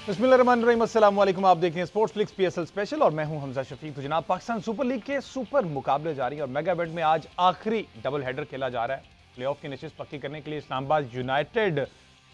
बिस्मिल्लाहिर्रहमानिर्रहीम, अस्सलाम वालेकुम। आप देख रहे हैं स्पोर्ट्स फ्लिक्स पीएसएल स्पेशल और मैं हूं हमजा शफीक। तो जनाब, पाकिस्तान सुपर लीग के सुपर मुकाबले जारी हैं और मेगा इवेंट में आज आखिरी डबल हेडर खेला जा रहा है। प्लेऑफ की नशिस्त पक्की करने के लिए इस्लामाबाद यूनाइटेड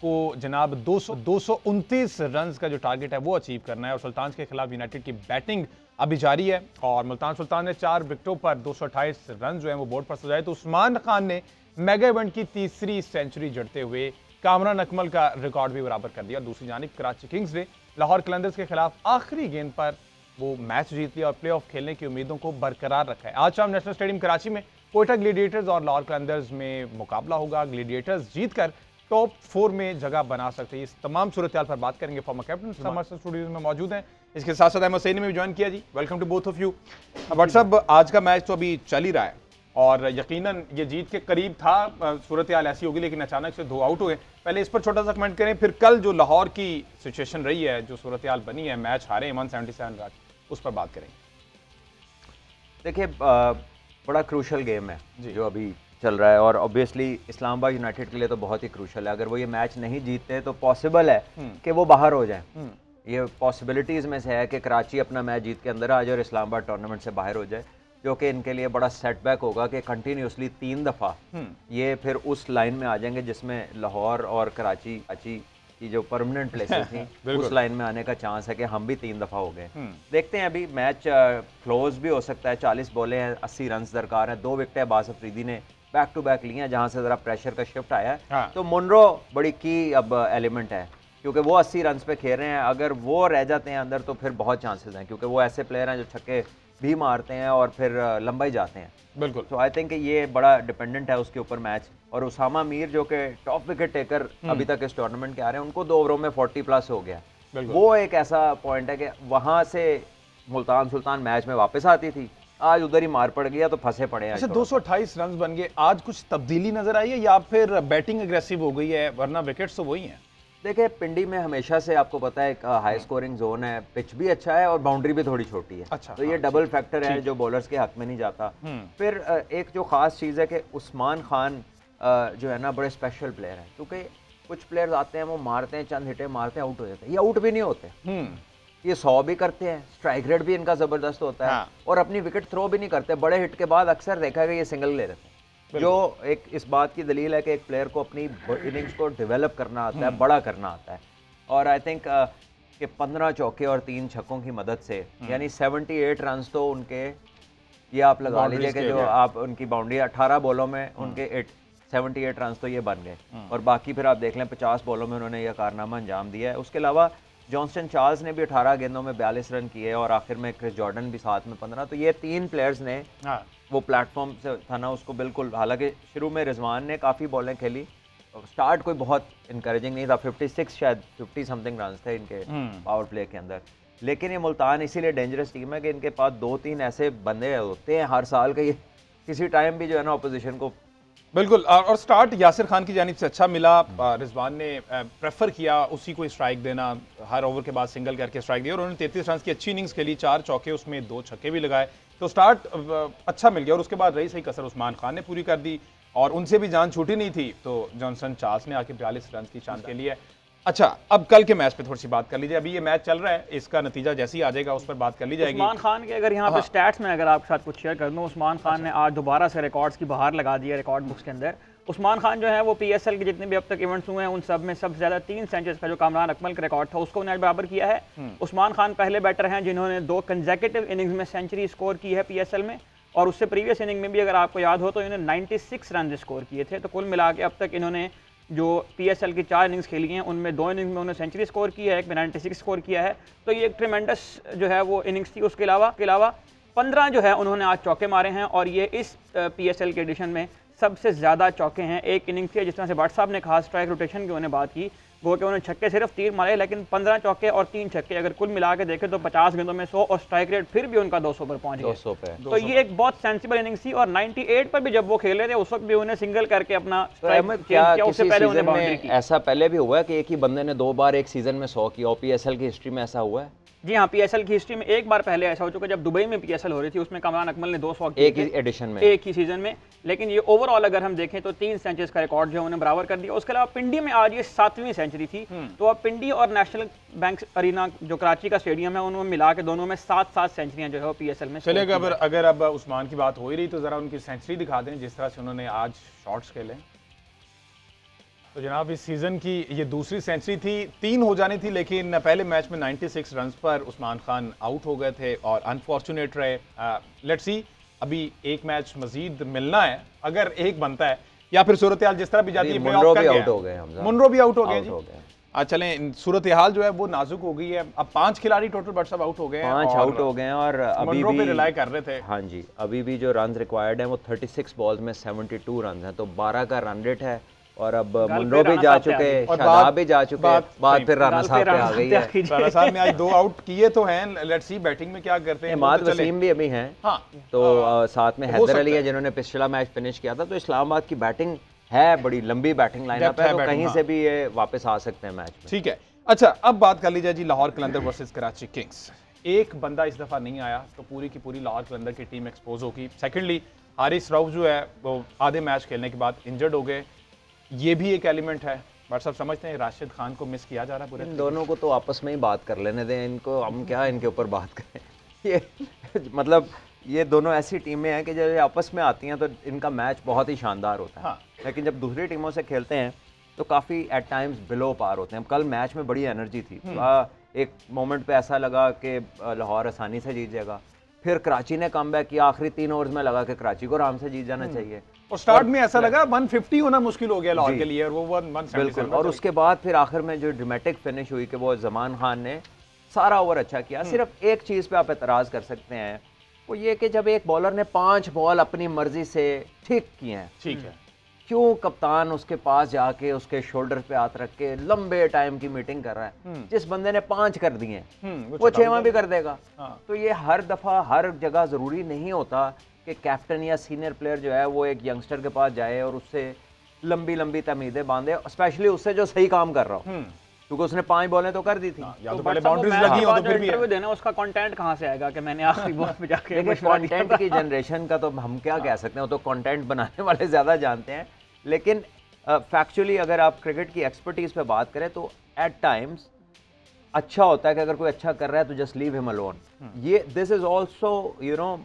को जनाब 229 रन का जो टारगेट है वो अचीव करना है और सुल्तान के खिलाफ यूनाइटेड की बैटिंग अभी जारी है और मुल्तान सुल्तान ने 4 विकेटों पर 228 रन जो है वो बोर्ड पर सजाए। तो उस्मान खान ने मेगा इवेंट की तीसरी सेंचुरी जड़ते हुए कामरान अकमल का रिकॉर्ड भी बराबर कर दिया। दूसरी जानिब कराची किंग्स ने लाहौर कलंदर्स के खिलाफ आखिरी गेंद पर वो मैच जीत लिया और प्लेऑफ खेलने की उम्मीदों को बरकरार रखा है। आज शाम नेशनल स्टेडियम कराची में कोयटा ग्लेडिएटर्स और लाहौर कलंदर्स में मुकाबला होगा। ग्लेडिएटर्स जीतकर टॉप 4 में जगह बना सकते हैं। इस तमाम सूरत पर बात करेंगे। फॉर्मर कैप्टन हमारे स्टूडियो में मौजूद हैं। इसके साथ साथ अहमद सईद ने भी ज्वाइन किया। जी, welcome to both of you. What's up, आज का मैच तो अभी चल ही रहा है और यकीनन ये जीत के करीब था। सूरत हाल ऐसी होगी लेकिन अचानक से 2 आउट हुए। पहले इस पर छोटा सा कमेंट करें, फिर कल जो लाहौर की सिचुएशन रही है, जो सूरत हाल बनी है, मैच हारे 177 रन, उस पर बात करें। देखिए, बड़ा क्रूशल गेम है जो अभी चल रहा है और ऑब्वियसली इस्लामाबाद यूनाइटेड के लिए तो बहुत ही क्रूशल है। अगर वो ये मैच नहीं जीतते तो पॉसिबल है कि वो बाहर हो जाए। ये पॉसिबिलिटीज़ में से है कि कराची अपना मैच जीत के अंदर आ जाए और इस्लामाबाद टूर्नामेंट से बाहर हो जाए, जो कि इनके लिए बड़ा सेटबैक होगा कि कंटिन्यूसली 3 दफ़ा ये फिर उस लाइन में आ जाएंगे जिसमें लाहौर और कराची की जो परमानेंट प्लेसेस थी उस लाइन में आने का चांस है कि हम भी 3 दफ़ा हो गए। देखते हैं, अभी मैच क्लोज भी हो सकता है। 40 बॉलें हैं, 80 रन दरकार हैं। 2 विकेटें अब्बास अफरीदी ने बैक टू बैक ली हैं जहाँ से ज़रा प्रेशर का शिफ्ट आया है। हाँ। तो मुनरो बड़ी की अब एलिमेंट है क्योंकि वो 80 रन पे खेल रहे हैं। अगर वो रह जाते हैं अंदर तो फिर बहुत चांसेस हैं क्योंकि वो ऐसे प्लेयर हैं जो छक्के भी मारते हैं और फिर लंबा ही जाते हैं। बिल्कुल। तो आई थिंक ये बड़ा डिपेंडेंट है उसके ऊपर मैच। और उसामा मीर जो कि टॉप विकेट टेकर अभी तक इस टूर्नामेंट के आ रहे हैं, उनको 2 ओवरों में 40 प्लस हो गया। वो एक ऐसा पॉइंट है कि वहां से मुल्तान सुल्तान मैच में वापस आती थी, आज उधर ही मार पड़ गया तो फंसे पड़े हैं। अच्छा, 228 रन बन गए। आज कुछ तब्दीली नजर आई है या फिर बैटिंग एग्रेसिव हो गई है, वरना विकेट्स तो वही हैं? देखिए, पिंडी में हमेशा से आपको पता है एक हाई स्कोरिंग जोन है, पिच भी अच्छा है और बाउंड्री भी थोड़ी छोटी है। अच्छा, तो ये डबल फैक्टर है जो बॉलर्स के हक में नहीं जाता। फिर एक जो खास चीज़ है कि उस्मान खान जो है ना बड़े स्पेशल प्लेयर हैं क्योंकि कुछ प्लेयर्स आते हैं वो मारते हैं, चंद हिटे मारते हैं, आउट हो जाते हैं। ये आउट भी नहीं होते, ये 100 भी करते हैं, स्ट्राइक रेट भी इनका ज़बरदस्त होता है। हाँ। और अपनी विकेट थ्रो भी नहीं करते। बड़े हिट के बाद अक्सर देखा है कि ये सिंगल ले लेते हैं, जो एक इस बात की दलील है कि एक प्लेयर को अपनी इनिंग्स को डेवलप करना आता है, बड़ा करना आता है। और आई थिंक कि 15 चौके और 3 छक्कों की मदद से यानी 78 रन तो उनके, ये आप लगा लीजिए कि जो आप उनकी बाउंड्री 18 बॉलों में उनके 78 रन तो ये बन गए। और बाकी फिर आप देख लें 50 बॉलों में उन्होंने यह कारनामा अंजाम दिया है। उसके अलावा जॉनसन चार्ल्स ने भी 18 गेंदों में 42 रन किए और आखिर में क्रिस जॉर्डन भी साथ में 15। तो ये 3 प्लेयर्स ने वो प्लेटफॉर्म से था ना उसको बिल्कुल, हालांकि शुरू में रिजवान ने काफ़ी बॉलें खेली, स्टार्ट कोई बहुत इनकरेजिंग नहीं था। 56 शायद 50 समथिंग रन थे इनके पावर प्ले के अंदर। लेकिन ये मुल्तान इसीलिए डेंजरस टीम है कि इनके पास 2-3 ऐसे बंदे होते हैं हर साल के, ये किसी टाइम भी जो है ना अपोजिशन को बिल्कुल। और स्टार्ट यासिर खान की जानिब से अच्छा मिला। रिजवान ने प्रेफर किया उसी को स्ट्राइक देना, हर ओवर के बाद सिंगल करके स्ट्राइक दिया और उन्होंने 33 रन की अच्छी इनिंग्स खेली, 4 चौके, उसमें 2 छक्के भी लगाए। तो स्टार्ट अच्छा मिल गया और उसके बाद रही सही कसर उस्मान खान ने पूरी कर दी और उनसे भी जान छूटी नहीं थी। तो जॉनसन चार्ल्स ने आके 42 रन की चांस के लिए। अच्छा, अब कल के मैच पे थोड़ी सी बात कर लीजिए। अभी ये मैच चल रहा है, इसका नतीजा जैसे ही आ जाएगा उस पर बात कर ली जाएगी। उस्मान खान के अगर यहाँ पे स्टैट्स में अगर आपके साथ कुछ शेयर कर दूँ, उस्मान खान ने आज दोबारा से रिकॉर्ड्स की बहार लगा दी है रिकॉर्ड बुक्स के अंदर। उस्मान खान जो है वो पीएसएल के जितने भी अब तक इवेंट्स हुए हैं उन सब में सबसे ज़्यादा 3 सेंचुरीज का जो कामरान अकमल का रिकॉर्ड था उसको उन्होंने बराबर किया है। उस्मान खान पहले बैटर हैं जिन्होंने 2 कंसेक्यूटिव इनिंग्स में सेंचुरी स्कोर की है पीएसएल में और उससे प्रीवियस इनिंग में भी अगर आपको याद हो तो इन्होंने 96 रन स्कोर किए थे। तो कुल मिला के अब तक इन्होंने जो पीएसएल की 4 इनिंग्स खेली हैं उनमें 2 इनिंग्स में उन्होंने सेंचुरी स्कोर किया है, एक में 96 स्कोर किया है। तो ये एक ट्रिमेंडस जो है वो इनिंग्स थी। उसके अलावा 15 जो है उन्होंने आज चौके मारे हैं और ये इस पीएसएल के एडिशन में सबसे ज़्यादा चौके हैं। एक इनिंग थी जिस तरह से भट्ट साहब ने कहा स्ट्राइक रोटेशन की उन्होंने बात की, वो कि उन्होंने छक्के सिर्फ 3 मारे लेकिन 15 चौके और 3 छक्के, अगर कुल मिला के देखें तो 50 गेंदों में 100 और स्ट्राइक रेट फिर भी उनका 200 पर पहुंच गया। 200 पे। तो ये एक बहुत सेंसिबल इनिंग्स थी और 98 पर भी जब वो खेले थे उस वक्त भी उन्हें सिंगल करके अपना स्ट्राइक चेंज किया। उससे पहले उन्हें बाउंड्री की। ऐसा पहले भी हुआ है कि एक ही बंदे ने 2 बार एक सीजन में 100 किया? ओपीएसएल की हिस्ट्री में ऐसा हुआ है? जी हाँ, पीएसएल की हिस्ट्री में एक बार पहले ऐसा हो चुका है, जब दुबई में पीएसएल हो रही थी, उसमें कामरान अकमल ने 200 एक ही एडिशन में, एक ही सीजन में। लेकिन ये ओवरऑल अगर हम देखें तो 3 सेंचुरीज का रिकॉर्ड जो है उन्हें बराबर कर दिया। उसके अलावा पिंडी में आज ये 7वीं सेंचुरी थी। तो अब पिंडी और नेशनल बैंक अरीना जो कराची का स्टेडियम है, उनमें मिला के दोनों में 7-7 सेंचुरियां जो है पीएसएल में। चलिए, अगर अब उस्मान की बात हो ही रही तो जरा उनकी सेंचुरी दिखा दें, जिस तरह से उन्होंने आज शॉट्स खेले। तो जनाब, इस सीजन की ये दूसरी सेंचुरी थी, 3 हो जानी थी, लेकिन पहले मैच में 96 रन्स पर उस्मान खान आउट हो गए थे और अनफॉर्चुनेट रहे। लेट्स सी, अभी एक मैच मजीद मिलना है, अगर एक बनता है या फिर सूरत हाल जिस तरह भी जाती है, मुनरो भी आउट हो गए, मुनरो भी आउट हो गए जी। चलें, सूरत हाल जो है वो नाजुक हो गई है। अब 5 खिलाड़ी टोटल बट सब आउट हो गए हैं, 5 आउट हो गए हैं और अभी भी रिलाई कर रहे थे। हाँ जी, अभी भी जो रन रिक्वायर्ड है वो 36 बॉल्स में 72 रन हैं, तो 12 का रन रेट है। और अब मुनरो भी जा चुके, शादाब भी जा चुके, बात फिर राना साहब पे आ गई है। राना साहब ने आज 2 आउट किए तो हैं, लेट्स सी बैटिंग में क्या करते हैं। इमाद वसीम भी अभी हैं, हाँ, तो साथ में हैदर अली है जिन्होंने पिछला मैच फिनिश किया था। तो इस्लामाबाद की बैटिंग है, बड़ी लंबी बैटिंग लाइनअप है, तो कहीं से भी ये वापस आ सकते हैं मैच में। ठीक है, अच्छा अब बात कर लीजिए जी लाहौर कलंदर वर्सेस कराची किंग्स। एक बंदा इस दफा नहीं आया तो पूरी की पूरी लाहौर कलंदर की टीम एक्सपोज होगी। सेकेंडली, हारिस राउफ जो है वो आधे मैच खेलने के बाद इंजर्ड हो गए, ये भी एक एलिमेंट है। बट सब समझते हैं राशिद खान को मिस किया जा रहा है पूरे। इन दोनों को तो आपस में ही बात कर लेने दें, इनको हम क्या इनके ऊपर बात करें। ये मतलब ये दोनों ऐसी टीमें हैं कि जब ये आपस में आती हैं तो इनका मैच बहुत ही शानदार होता है। हाँ। लेकिन जब दूसरी टीमों से खेलते हैं तो काफ़ी एट टाइम्स बिलो पार होते हैं। कल मैच में बड़ी एनर्जी थी, एक मोमेंट पे ऐसा लगा कि लाहौर आसानी से जीत जाएगा, फिर कराची ने कमबैक किया, आखिरी 3 ओवर्स में लगा कि कराची को आराम से जीत जाना चाहिए। और स्टार्ट में ऐसा लगा 150 होना मुश्किल हो गया लाहौर के लिए, और वो 177 बिल्कुल। और उसके बाद फिर आखिर में जो ड्रामेटिक फिनिश हुई कि वो जमान खान ने सारा ओवर अच्छा किया। सिर्फ एक चीज़ पे आप एतराज़ कर सकते हैं, वो ये कि जब एक बॉलर ने 5 बॉल अपनी मर्जी से ठीक किए हैं, ठीक है, क्यों कप्तान उसके पास जाके उसके शोल्डर पे हाथ रख के लंबे टाइम की मीटिंग कर रहा है? जिस बंदे ने 5 कर दिए वो 6वां भी कर देगा। तो ये हर दफा हर जगह जरूरी नहीं होता कि कैप्टन या सीनियर प्लेयर जो है वो एक यंगस्टर के पास जाए और उससे लंबी लंबी तमीदें बांधे, स्पेशली उससे जो सही काम कर रहा हो, क्योंकि उसने 5 बॉलें तो कर दी थी। या तो पहले बाउंड्रीज लगी हो तो फिर भी इंटरव्यू देना, उसका कंटेंट कहां से आएगा कि मैंने आखिरी बॉल पे जाके कंटेंट की जनरेशन का तो हम क्या कह सकते हैं, वो तो कंटेंट बनाने वाले ज्यादा जानते हैं। लेकिन फैक्चुअली अगर आप क्रिकेट की एक्सपर्टीज पे बात करें तो एट टाइम्स अच्छा होता है कि अगर कोई अच्छा कर रहा है तो जस्ट लीव हिम अलोन। ये this is also you know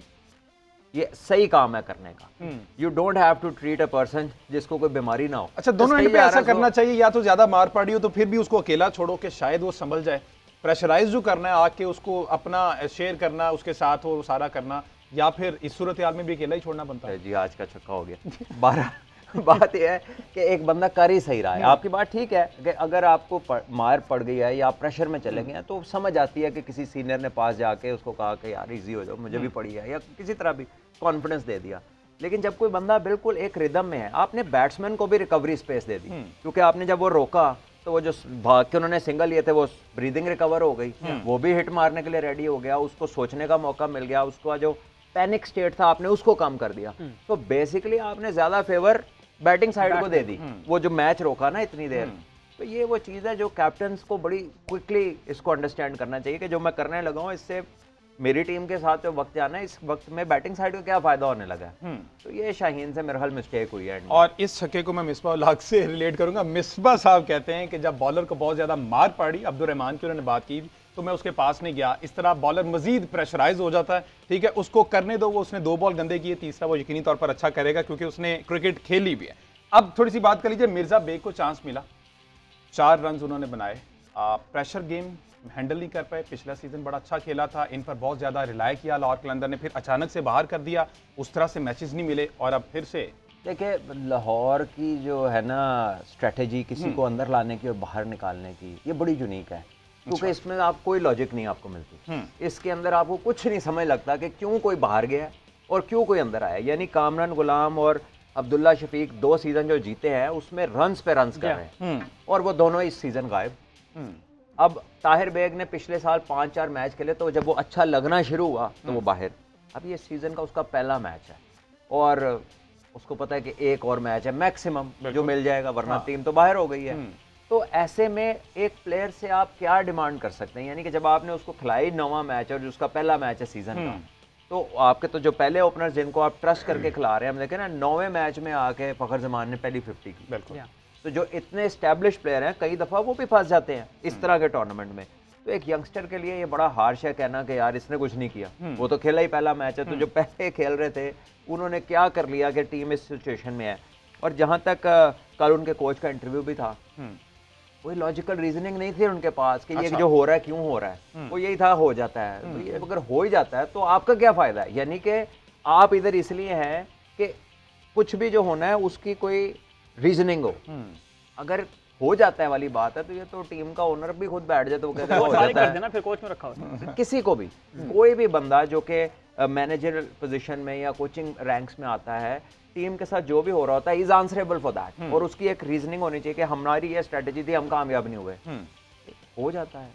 ये सही काम है करने का। You don't have to treat a person जिसको कोई बीमारी ना हो। अच्छा, दोनों एंड पे ऐसा करना चाहिए, या तो ज्यादा मार पड़ी हो तो फिर भी उसको अकेला छोड़ो कि शायद वो संभल जाए। प्रेशराइज जो करना है आके उसको अपना शेयर करना, उसके साथ वो सारा करना, या फिर इस सूरत हाल में भी अकेला ही छोड़ना बनता है। जी आज का छक्का हो गया 12। बात यह है कि एक बंदा कर ही सही रहा है। आपकी बात ठीक है कि अगर आपको मार पड़ गई है या प्रेशर में चले गए हैं तो समझ आती है कि किसी सीनियर ने पास जाके उसको कहा कि यार इजी हो जाओ, मुझे भी पड़ी है, या किसी तरह भी कॉन्फिडेंस दे दिया। लेकिन जब कोई बंदा बिल्कुल एक रिदम में है, आपने बैट्समैन को भी रिकवरी स्पेस दे दी, क्योंकि आपने जब वो रोका तो वो जो भाग के उन्होंने सिंगल लिए थे वो ब्रीदिंग रिकवर हो गई, वो भी हिट मारने के लिए रेडी हो गया, उसको सोचने का मौका मिल गया, उसका जो पैनिक स्टेट था आपने उसको कम कर दिया। तो बेसिकली आपने ज्यादा फेवर बैटिंग साइड को दे दी, वो जो मैच रोका ना इतनी देर। तो ये वो चीज़ है जो कैप्टन्स को बड़ी क्विकली इसको अंडरस्टैंड करना चाहिए कि जो मैं करने लगा हूँ इससे मेरी टीम के साथ जो वक्त जाना है, इस वक्त में बैटिंग साइड को क्या फायदा होने लगा है। तो ये शाहीन से मेरे ख्याल मिस्टेक हुई है। और इस छक्के को मैं मिसबा उल हक से रिलेट करूंगा। मिसबा साहब कहते हैं कि जब बॉलर को बहुत ज्यादा मार पड़ी, अब्दुल रहमान की उन्होंने बात की, तो मैं उसके पास नहीं गया। इस तरह बॉलर मजीद प्रेशराइज हो जाता है। ठीक है, उसको करने दो, वो उसने 2 बॉल गंदे किए, तीसरा वो यकीनी तौर पर अच्छा करेगा क्योंकि उसने क्रिकेट खेली भी है। अब थोड़ी सी बात कर लीजिए, मिर्जा बेग को चांस मिला, 4 रन उन्होंने बनाए, प्रेशर गेम हैंडल नहीं कर पाए। पिछला सीजन बड़ा अच्छा खेला था, इन पर बहुत ज़्यादा रिलाय किया लाहौर कलंदर ने, फिर अचानक से बाहर कर दिया, उस तरह से मैचेस नहीं मिले, और अब फिर से देखिए लाहौर की जो है ना स्ट्रेटेजी किसी को अंदर लाने की और बाहर निकालने की, ये बड़ी यूनिक है, क्योंकि इसमें आप कोई लॉजिक नहीं आपको मिलती। इसके अंदर आपको कुछ नहीं समझ लगता कि क्यों कोई बाहर गया और क्यों कोई अंदर आया। यानी कामरान गुलाम और अब्दुल्ला शफीक 2 सीजन जो जीते हैं उसमें रन्स पे रन्स कर रहे हैं, और वो दोनों इस सीजन गायब। अब ताहिर बेग ने पिछले साल 5-4 मैच खेले, तो जब वो अच्छा लगना शुरू हुआ तो वो बाहर। अब ये सीजन का उसका पहला मैच है और उसको पता है कि एक और मैच है मैक्सिमम जो मिल जाएगा, वरना टीम तो बाहर हो गई है। तो ऐसे में एक प्लेयर से आप क्या डिमांड कर सकते हैं? यानी कि जब आपने उसको खिलाई 9वां मैच और उसका पहला मैच है सीजन का, तो आपके तो जो पहले ओपनर्स जिनको आप ट्रस्ट करके खिला रहे हैं, हम देखें ना 9वें मैच में आके फखर जमान ने पहली 50 की। बिल्कुल। तो जो इतने एस्टैब्लिश प्लेयर हैं कई दफ़ा वो भी फंस जाते हैं इस तरह के टूर्नामेंट में। तो एक यंगस्टर के लिए ये बड़ा हार्श है कहना कि यार इसने कुछ नहीं किया, वो तो खेला ही पहला मैच है। तो जो पहले खेल रहे थे उन्होंने क्या कर लिया कि टीम इस सिचुएशन में है। और जहाँ तक कल उनके कोच का इंटरव्यू भी था, कोई लॉजिकल रीजनिंग नहीं थी उनके पास कि ये जो हो रहा है क्यों हो रहा है, वो यही था हो जाता है। तो ये अगर हो ही जाता है तो आपका क्या फ़ायदा है? यानी कि आप इधर इसलिए हैं कि कुछ भी जो होना है उसकी कोई रीजनिंग हो। अगर हो जाता है वाली बात है तो ये तो टीम का ओनर भी खुद बैठ जाए तो वो कहता है हो जाता है, फिर कोच में रखा होता किसी को भी कोई भी बंदा जो कि मैनेजर पोजीशन में या कोचिंग रैंक्स में आता है, टीम के साथ जो भी हो रहा होता है इज आंसरेबल फॉर दैट, और उसकी एक रीजनिंग होनी चाहिए कि हमारी ये स्ट्रेटेजी थी, हम कामयाब नहीं हुए। हो जाता है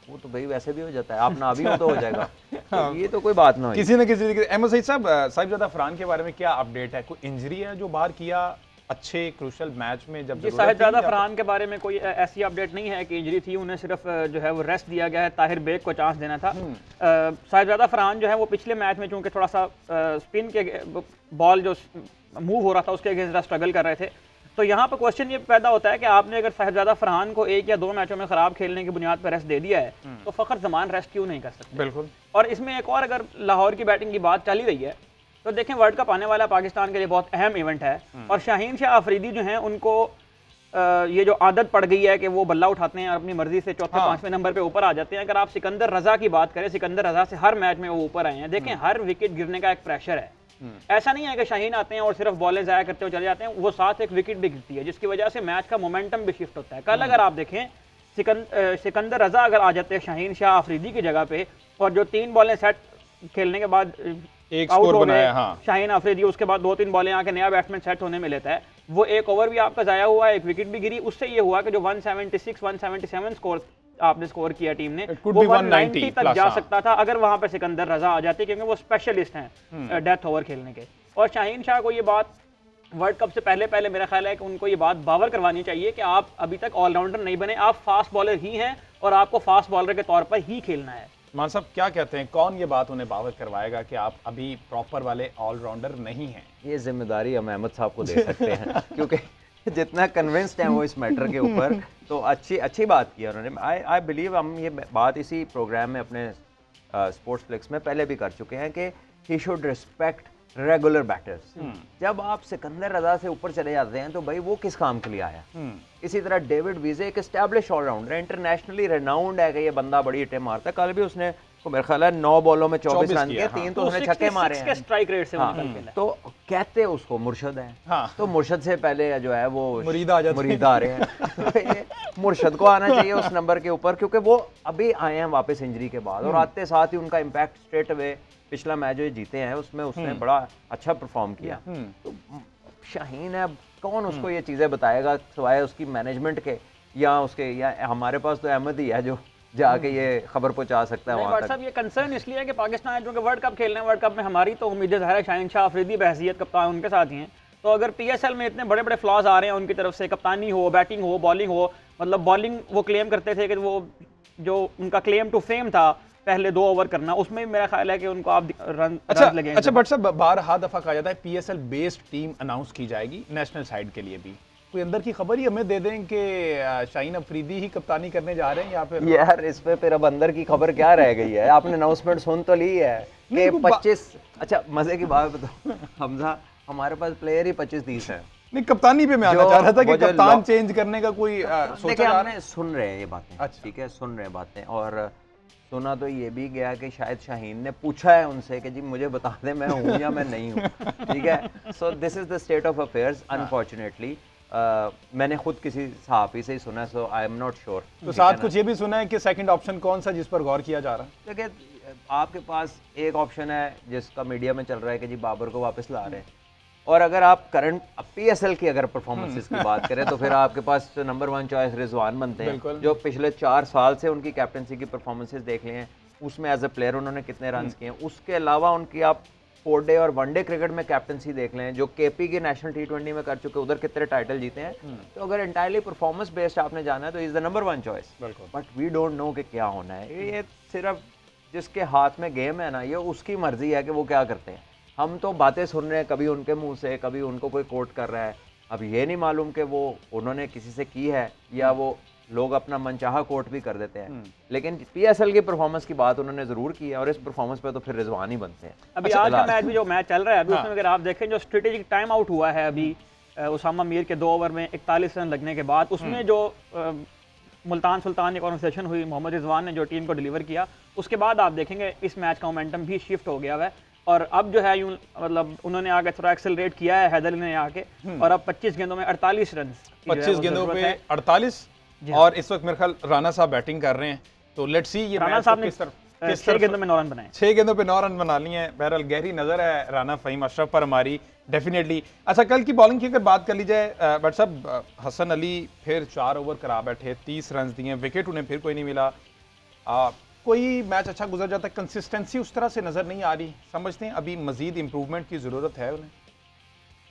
वो तो भाई वैसे भी हो जाता है, आप ना भी हो तो हो जाएगा। तो ये तो कोई बात ना हो किसी न किसी तरीके से। अहमद सईद साहब, साहिबजादा फरहान के बारे में क्या अपडेट है? कोई इंजरी है जो बाहर किया अच्छे क्रूशल मैच में जब जी? साहिबजादा फरहान के बारे में कोई ऐसी अपडेट नहीं है कि इंजरी थी, उन्हें सिर्फ जो है वो रेस्ट दिया गया है, ताहिर बेग को चांस देना था। साहिबजादा फरहान जो है वो पिछले मैच में चूंकि थोड़ा सा स्पिन के बॉल जो मूव हो रहा था उसके अगेंस्ट स्ट्रगल कर रहे थे, तो यहाँ पर क्वेश्चन ये पैदा होता है कि आपने अगर साहिबजादा फरहान को 1 या 2 मैचों में खराब खेलने की बुनियाद पर रेस्ट दे दिया है तो फखर जमान रेस्ट क्यों नहीं कर सकते? बिल्कुल। और इसमें एक और, अगर लाहौर की बैटिंग की बात चल ही रही है तो देखें वर्ल्ड कप आने वाला पाकिस्तान के लिए बहुत अहम इवेंट है, और शाहीन शाह अफरीदी जो हैं उनको ये जो आदत पड़ गई है कि वो बल्ला उठाते हैं और अपनी मर्जी से चौथे 5वें नंबर पे ऊपर आ जाते हैं। अगर आप सिकंदर रजा की बात करें, सिकंदर रजा से हर मैच में वो ऊपर आए हैं। देखें हर विकेट गिरने का एक प्रेशर है, ऐसा नहीं है कि शाहीन आते हैं और सिर्फ बॉलें ज़ाया करते हुए चले जाते हैं, वो साथ एक विकेट भी गिरती है जिसकी वजह से मैच का मोमेंटम भी शिफ्ट होता है। कल अगर आप देखें सिकंदर रजा अगर आ जाते हैं शाहीन शाह अफरीदी की जगह पे, और जो 3 बॉलें सेट खेलने के बाद एक स्कोर बनाया, हाँ, शाहीन अफरीदी, उसके बाद 2-3 बॉलें आके नया बैट्समैन सेट होने में लेता है, वो एक ओवर भी आपका ज़ाया हुआ, एक विकेट भी गिरी। उससे ये हुआ कि जो 176-177 स्कोर आपने स्कोर किया टीम ने, वो 190 तक जा सकता था अगर वहां पर सिकंदर रजा आ जाते, क्योंकि वो स्पेशलिस्ट हैं डेथ ओवर खेलने के। और शाहीन शाह को ये बात वर्ल्ड कप से पहले मेरा ख्याल है कि उनको ये बात बावर करवानी चाहिए कि आप अभी तक ऑलराउंडर नहीं बने, आप फास्ट बॉलर ही हैं और आपको फास्ट बॉलर के तौर पर ही खेलना है। मान साहब क्या कहते हैं, कौन ये बात उन्हें बावर करवाएगा कि आप अभी प्रॉपर वाले ऑलराउंडर नहीं हैं? ये जिम्मेदारी हम अहमद साहब को दे सकते हैं क्योंकि जितना कन्विंस्ड हैं वो इस मैटर के ऊपर, तो अच्छी बात की उन्होंने। आई बिलीव हम ये बात इसी प्रोग्राम में अपने स्पोर्ट्स फ्लिक्स में पहले भी कर चुके हैं कि he should respect regular batters. जब आप सिकंदर रजा से ऊपर चले जाते हैं तो भाई वो किस काम के लिए आया? इसी तरह डेविड विजे एक एस्टैब्लिश ऑलराउंडर है, इंटरनेशनली रेनाउंड है कि ये बंदा बड़ी हिटें मारता है। कल भी उसने मेरे ख्याल है 9 बॉलों में 24 रन किए, 3 तो उसने छक्के मारे हैं। स्ट्राइक रेट से वो निकल के तो कहते उसको मुर्शद है, तो मुर्शद से पहले जो है वो मुरीद आ रहे हैं। मुर्शद को आना चाहिए उस नंबर के ऊपर, क्योंकि वो अभी आए हैं वापस इंजरी के बाद, और आते साथ ही उनका इम्पैक्ट स्ट्रेट अवे पिछला मैच जो जीते हैं उसमें उसने बड़ा अच्छा परफॉर्म किया। तो शाहीन है, कौन उसको ये चीज़ें बताएगा सिवाय उसकी मैनेजमेंट के या उसके, या हमारे पास तो अहमद ही है जो जाके ये खबर पहुंचा सकता है वहाँ तक। ये कंसर्न इसलिए है कि पाकिस्तान जो कि वर्ल्ड कप खेल रहे हैं, वर्ल्ड कप में हमारी तो उम्मीदें ज़ाहिर है शाहीन शाह अफरीदी बहसियत कप्तान उनके साथ ही हैं। तो अगर PSL में इतने बड़े बड़े फ्लॉज आ रहे हैं उनकी तरफ से, कप्तानी हो, बैटिंग हो, बॉलिंग हो, मतलब बॉलिंग वो क्लेम करते थे कि वो जो उनका क्लेम टू फेम था पहले 2 ओवर करना, उसमें मेरा ख्याल है कि उनको आप रन लगेंगे। अच्छा बट साहब, बारहा दफा कहा जाता है PSL बेस्ड टीम अनाउंस की जाएगी नेशनल साइड के लिए भी, कोई अंदर की खबर ही हमें दे दें कि शाहीन अफरीदी ही कप्तानी करने जा रहे हैं या फिर? यार इस पे फिर अब अंदर की खबर क्या रह गई है? आपने अनाउंसमेंट सुन तो ली है कि 25, अच्छा मजे की बात बताओ हमजा, हमारे पास प्लेयर ही 25-30 है। नहीं, कप्तानी पे मैं आना चाह रहा था कि कप्तान चेंज करने का कोई सोचा? हमने सुन रहे हैं ये बातें, ठीक है, सुन रहे हैं बातें, और सुना तो ये भी गया कि शायद शाहीन ने पूछा है उनसे कि जी मुझे बता दें मैं हूँ या मैं नहीं हूँ, ठीक है। So this is the state of affairs unfortunately. मैंने खुद किसी सहाफ़ी से ही सुना, सो आई एम नॉट श्योर। तो साथ कुछ ये भी सुना है कि सेकंड ऑप्शन कौन सा जिस पर गौर किया जा रहा है? देखिए आपके पास एक ऑप्शन है जिसका मीडिया में चल रहा है कि जी बाबर को वापस ला रहे हैं, और अगर आप करंट PSL की अगर परफॉर्मेंसेस की बात करें तो फिर आपके पास नंबर 1 चॉइस रिजवान बनते हैं, जो पिछले 4 साल से उनकी कैप्टनसी की परफॉर्मेंसेस देख लें, उसमें एज ए प्लेयर उन्होंने कितने रन किए हैं। उसके अलावा उनकी आप 4 डे और 1 डे क्रिकेट में कैप्टनसी देख लें, जो केपी की नेशनल T20 में कर चुके, उधर कितने टाइटल जीते हैं। तो अगर एंटायरली परफॉर्मेंस बेस्ड आपने जाना है तो is the number 1 choice. But we don't know कि क्या होना है। ये सिर्फ जिसके हाथ में गेम है ना, ये उसकी मर्जी है कि वो क्या करते हैं। हम तो बातें सुन रहे हैं, कभी उनके मुंह से, कभी उनको कोई कोट कर रहा है। अब ये नहीं मालूम कि वो उन्होंने किसी से की है या वो लोग अपना मनचाहा कोट भी कर देते हैं। लेकिन PSL की परफॉर्मेंस की बात उन्होंने जरूर की है, और इस परफॉर्मेंस पे तो फिर रिजवान ही बनते हैं। अभी आज का मैच भी जो मैच चल रहा है अभी, उसमें अगर आप देखें जो स्ट्रेटेजिक टाइम आउट हुआ है अभी उसामा मीर के 2 ओवर में 41 रन लगने के बाद, उसमें जो मुल्तान सुल्तान की कॉन्वर्सेशन हुई, मोहम्मद रिजवान ने जो टीम को डिलीवर किया, उसके बाद आप देखेंगे इस मैच का मोमेंटम भी शिफ्ट हो गया है। और अब जो है यूं मतलब उन्होंने आगे थोड़ा एक्सेलरेट किया है हैदर अली ने आके, और अब 25 गेंदों में 48 रन, 25 गेंदों पे 48। और इस वक्त मेरे ख्याल राना साहब बैटिंग कर रहे हैं, तो लेट्स सी ये राना साहब ने 6 गेंदों में 9 रन बनाए, 6 गेंदों पे 9 रन बना लिए हैं। बहरहाल गहरी नजर है राना फ़हीम अशरफ पर हमारी डेफिनेटली। अच्छा, कल की बॉलिंग की अगर बात कर ली जाए बट साहब, हसन अली फिर 4 ओवर करा बैठे, 30 रन दिए, विकेट उन्हें फिर कोई नहीं मिला। कोई मैच अच्छा गुजर जाता है, कंसिस्टेंसी उस तरह से नजर नहीं आ रही। समझते हैं अभी मजीद इंप्रूवमेंट की जरूरत है उन्हें।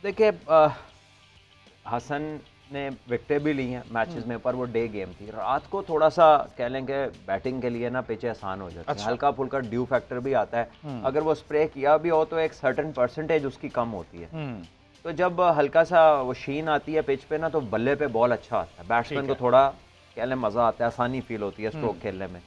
देखिए, हसन ने विकेटें भी ली हैं मैचेस में, पर वो डे गेम थी। रात को थोड़ा सा कह लें कि बैटिंग के लिए ना पिचें आसान हो जाती है, हल्का फुल्का ड्यू फैक्टर भी आता है। अगर वो स्प्रे किया भी हो तो एक सर्टेन परसेंटेज उसकी कम होती है। तो जब हल्का सा वो शीन आती है पिच पे ना, तो बल्ले पे बॉल अच्छा आता है, बैट्समैन को थोड़ा कह लें मज़ा आता है, आसानी फील होती है स्ट्रोक खेलने में।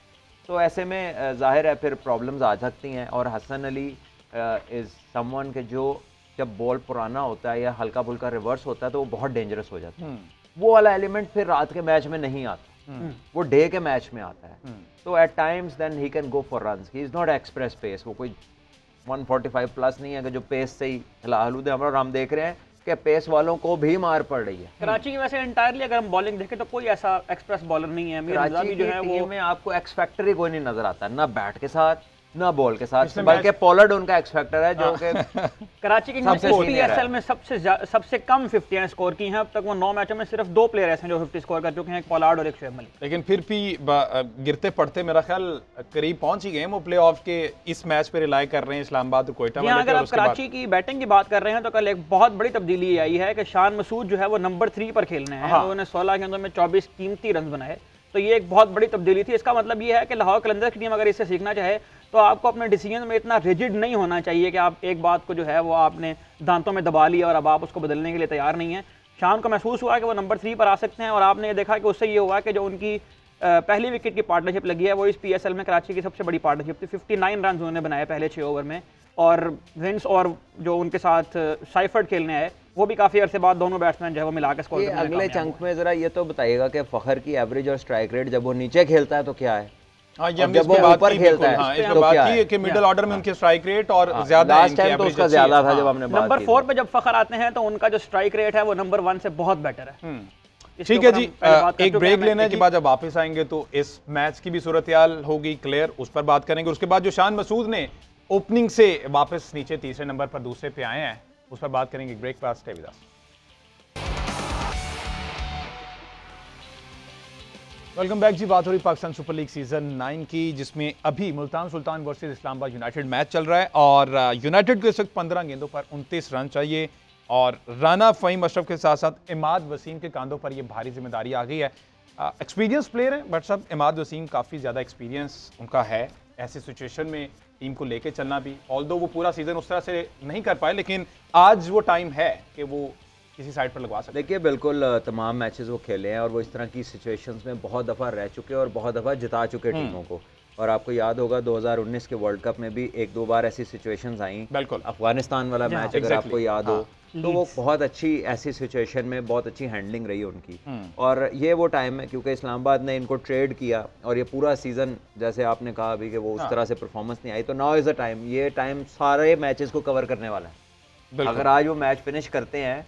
तो ऐसे में जाहिर है फिर प्रॉब्लम्स आ सकती हैं। और हसन अली इज़ समवन के जो जब बॉल पुराना होता है या हल्का फुल्का रिवर्स होता है तो वो बहुत डेंजरस हो जाता है। वो वाला एलिमेंट फिर रात के मैच में नहीं आता, वो डे के मैच में आता है। तो at times then he can go for runs. He is not express pace, वो कोई 145 प्लस नहीं है कि जो पेस से ही हिलाहलूदे हम देख रहे हैं कि पेस वालों को भी मार पड़ रही है। कराची की वैसे एंटायरली अगर हम बॉलिंग देखें तो कोई ऐसा एक्सप्रेस बॉलर नहीं है। कराची की टीम में आपको एक्स फैक्टर ही कोई नहीं नजर आता, ना बैट के साथ ना बॉल के साथ, बल्कि पोलार्ड उनका एक्स फैक्टर है जो कि कराची की PSL में सबसे कम 50 स्कोर की हैं अब तक। वो 9 मैचों में सिर्फ 2 प्लेयर ऐसे हैं जो 50 स्कोर कर चुके हैं, एक पोलार्ड और एक शुएब मलिक। लेकिन फिर भी गिरते पड़ते मेरा ख्याल करीब पहुंच ही गए वो प्ले ऑफ के। इस मैच पे रिलाई कर रहे हैं इस्लामाबाद और कोयटा वाले। अगर आप कराची की बैटिंग की बात कर रहे हैं तो कल एक बहुत बड़ी तब्दीली आई है कि शान मसूद जो है वो नंबर 3 पर खेलने हैं। उन्होंने 16 गेंदों में 24 कीमती रन बनाए, तो ये एक बहुत बड़ी तब्दीली थी। इसका मतलब ये है कि लाहौर कलंदर्स की टीम अगर इससे सीखना चाहे तो आपको अपने डिसीजन में इतना रिजिड नहीं होना चाहिए कि आप एक बात को जो है वो आपने दांतों में दबा लिया और अब आप उसको बदलने के लिए तैयार नहीं है। शाम को महसूस हुआ कि वो नंबर 3 पर आ सकते हैं, और आपने ये देखा कि उससे ये हुआ कि जो उनकी पहली विकेट की पार्टनरशिप लगी है वो इस PSL में कराची की सबसे बड़ी पार्टनरशिप थी। 59 रन उन्होंने बनाए पहले 6 ओवर में, और विंस और जो उनके साथ साइफर्ड खेलने आए वो भी काफी अरसे बाद दोनों बैट्समैन जो है वो मिला के स्कोर करने में अगले चंक में जरा ये तो बताइएगा कि फखर की एवरेज और स्ट्राइक रेट जब वो नीचे खेलता है तो क्या है, जब वो ऊपर खेलता है तो क्या है कि मिडिल ऑर्डर में उनके स्ट्राइक रेट और ज्यादा लास्ट टाइम तो उसका ज्यादा था जब हमने बात की। नंबर 4 पे जब फखर आते हैं तो उनका जो स्ट्राइक रेट है वो नंबर 1 से बहुत बेटर है। ठीक है जी, एक ब्रेक लेने के बाद जब वापस आएंगे तो इस मैच की भी सूरत-ए-हाल होगी क्लियर, उस पर बात करेंगे। उसके बाद जो शान मसूद ने ओपनिंग से वापस नीचे तीसरे नंबर पर दूसरे पे आए हैं उस पर बात करेंगे। ब्रेक पास stay with us. Welcome back जी। बात हो रही पाकिस्तान सुपर लीग सीजन 9 की, जिसमें अभी Multan Sultan versus Islamabad United match चल रहा है और यूनाइटेड को इस वक्त 15 गेंदों पर 29 रन चाहिए और राना फ़हीम अशरफ के साथ साथ इमाद वसीम के कांधों पर यह भारी जिम्मेदारी आ गई है। एक्सपीरियंस प्लेयर है बट सब इमाद वसीम काफ़ी ज़्यादा एक्सपीरियंस उनका है ऐसे सिचुएशन में टीम को लेके चलना भी। ऑल्दो वो पूरा सीजन उस तरह से नहीं कर पाए, लेकिन आज वो टाइम है कि वो किसी साइड पर लगवा सकते। देखिए बिल्कुल तमाम मैचेस वो खेले हैं और वो इस तरह की सिचुएशंस में बहुत दफ़ा रह चुके और बहुत दफ़ा जिता चुके टीमों को। और आपको याद होगा 2019 के वर्ल्ड कप में भी 1-2 बार ऐसी सिचुएशंस आई। बिल्कुल अफगानिस्तान वाला मैच अगर आपको याद हो तो वो बहुत अच्छी ऐसी सिचुएशन में बहुत अच्छी हैंडलिंग रही उनकी। और ये वो टाइम है क्योंकि इस्लामाबाद ने इनको ट्रेड किया और ये पूरा सीजन जैसे आपने कहा अभी कि वो उस तरह से परफॉर्मेंस नहीं आई, तो नाउ इज़ अ टाइम, ये टाइम सारे मैचेस को कवर करने वाला है। अगर आज वो मैच फिनिश करते हैं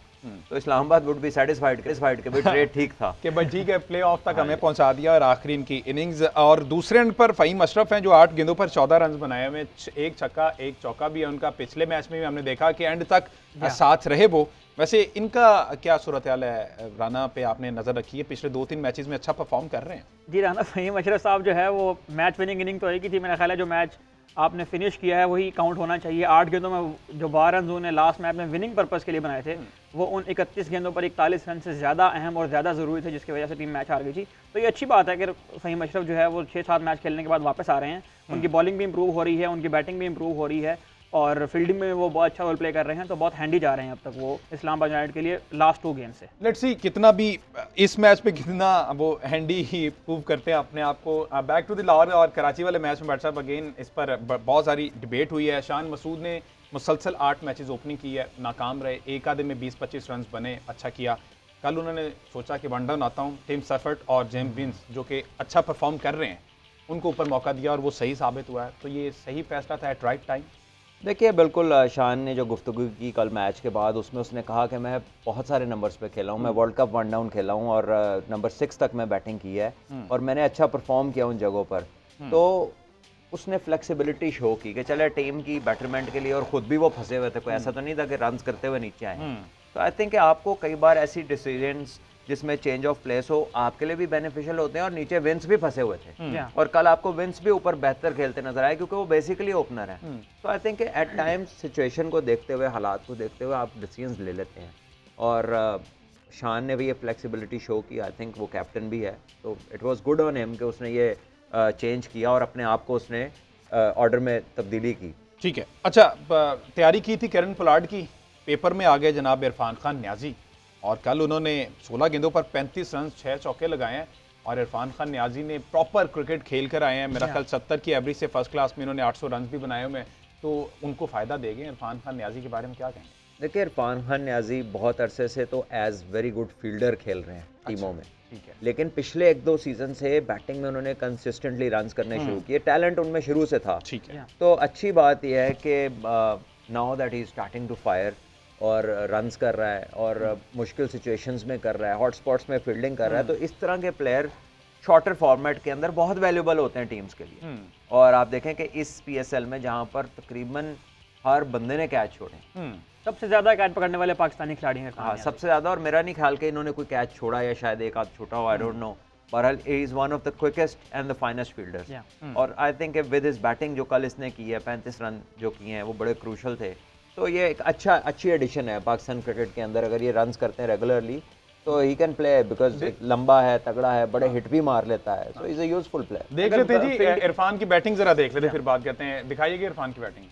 तो इस्लामाबाद वुड बी सेटिस्फाइड के भी ट्रेड ठीक था कि भाई ठीक है प्ले ऑफ तक हमें पहुंचा दिया और आखिरी इनकी इनिंग्स। और दूसरे एंड पर फ़हीम अशरफ हैं जो 8 गेंदों पर 14 रन बनाए हुए, 1 छक्का 1 चौका भी है उनका। पिछले मैच में भी हमने देखा कि एंड तक साथ रहे वो। वैसे इनका क्या सूरत हाल है? राना पे आपने नजर रखी है, पिछले 2-3 मैचेस में अच्छा परफॉर्म कर रहे हैं। जी राना फ़हीम अशरफ साहब जो है वो मैच विनिंग इनिंग तो एक ही थी, मेरा ख्याल है जो मैच आपने फिनिश किया है वही काउंट होना चाहिए। 8 गेंदों में जो 12 रन उन्होंने लास्ट मैच में विनिंग पर्पस के लिए बनाए थे, वो उन 31 गेंदों पर 41 रन से ज़्यादा अहम और ज़्यादा ज़रूरी थे, जिसकी वजह से टीम मैच हार गई थी। तो ये अच्छी बात है कि फ़हीम अशरफ जो है वो 6-7 मैच खेलने के बाद वापस आ रहे हैं। उनकी बॉलिंग भी इंप्रूव हो रही है, उनकी बैटिंग भी इंप्रूव हो रही है और फील्डिंग में वो बहुत अच्छा रोल प्ले कर रहे हैं। तो बहुत हैंडी जा रहे हैं अब तक वो इस्लामाबाद यूनाइटेड के लिए लास्ट 2 गेम से। लेट्स सी कितना भी इस मैच पे कितना वो हैंडी ही प्रूव करते हैं अपने आप को। बैक टू द लाहौर और कराची वाले मैच में बैट साहब अगेन इस पर बहुत सारी डिबेट हुई है। शान मसूद ने मुसलसल 8 मैचेस ओपनिंग की है, नाकाम रहे, एक आधे में 20-25 रन बने, अच्छा किया। कल उन्होंने सोचा कि वन डाउन आता हूँ, टिम सफर्ट और जेम्स विंस जो कि अच्छा परफॉर्म कर रहे हैं उनको ऊपर मौका दिया और वो सही साबित हुआ है। तो ये सही फैसला था एट राइट टाइम। देखिए बिल्कुल, शान ने जो गुफ्तगू की कल मैच के बाद, उसमें उसने कहा कि मैं बहुत सारे नंबर्स पे खेला हूँ, मैं वर्ल्ड कप वन डाउन खेला हूँ और नंबर 6 तक मैं बैटिंग की है और मैंने अच्छा परफॉर्म किया उन जगहों पर। तो उसने फ्लेक्सिबिलिटी शो की कि चले टीम की बेटरमेंट के लिए, और ख़ुद भी वो फंसे हुए थे, कोई ऐसा तो नहीं था कि रन करते हुए नीचे आए। तो आई थिंक आपको कई बार ऐसी डिसीजंस जिसमें चेंज ऑफ प्लेस हो आपके लिए भी बेनिफिशियल होते हैं, और नीचे विंस भी फंसे हुए थे और कल आपको विंस भी ऊपर बेहतर खेलते नजर आए क्योंकि वो बेसिकली ओपनर है। तो I think at times situation को देखते हुए, हालात को देखते हुए आप डिसीजंस ले लेते हैं, और शान ने भी ये फ्लेक्सिबिलिटी शो की। आई थिंक वो कैप्टन भी है, तो it was good on him कि उसने ये चेंज किया और अपने आप को उसने ऑर्डर में तब्दीली की। ठीक है, अच्छा तैयारी की थी कैरन पोलार्ड की, पेपर में आ गए जनाब इरफान खान न्याजी, और कल उन्होंने 16 गेंदों पर 35 रन 6 चौके लगाए हैं और इरफान खान न्याजी ने प्रॉपर क्रिकेट खेल कर आए हैं। मेरा ख्याल 70 की एवरेज से फर्स्ट क्लास में इन्होंने 800 रन भी बनाए हुए हैं, तो उनको फ़ायदा देंगे। इरफान खान न्याजी के बारे में क्या कहेंगे? देखिए इरफान खान न्याजी बहुत अरसे से तो एज वेरी गुड फील्डर खेल रहे हैं टीमों में, ठीक है, लेकिन पिछले 1-2 सीजन से बैटिंग में उन्होंने कंसिस्टेंटली रन्स करने शुरू किए। टैलेंट उनमें शुरू से था, ठीक है। तो अच्छी बात यह है कि now that he is starting to fire और रन्स कर रहा है और मुश्किल सिचुएशंस में कर रहा है, हॉट स्पॉट्स में फील्डिंग कर रहा है। तो इस तरह के प्लेयर शॉर्टर फॉर्मेट के अंदर बहुत वैल्यूबल होते हैं टीम्स के लिए। और आप देखें कि इस पीएसएल में जहां पर तकरीबन हर बंदे ने कैच छोड़े, सबसे ज्यादा कैच पकड़ने वाले पाकिस्तानी खिलाड़ी हैं। हाँ, सबसे ज्यादा। और मेरा नहीं ख्याल कि इन्होंने कोई कैच छोड़ा या शायद एक आध छोटा हो, आई डोंट नो, बहरहाल he is one of the quickest and the finest fielders. और I think with his batting जो कल इसने की है, 35 रन जो किए हैं वो बड़े क्रूशल थे। तो ये एक अच्छी एडिशन है पाकिस्तान क्रिकेट के अंदर। अगर ये रन्स करते हैं रेगुलरली तो ही कैन प्ले, बिकॉज लंबा है, तगड़ा है, बड़े हिट भी मार लेता है, so is a useful player. देख लेते हैं जी इरफान की बैटिंग जरा देख लेते हैं, फिर बात करते हैं। दिखाइएगा इरफान की बैटिंग।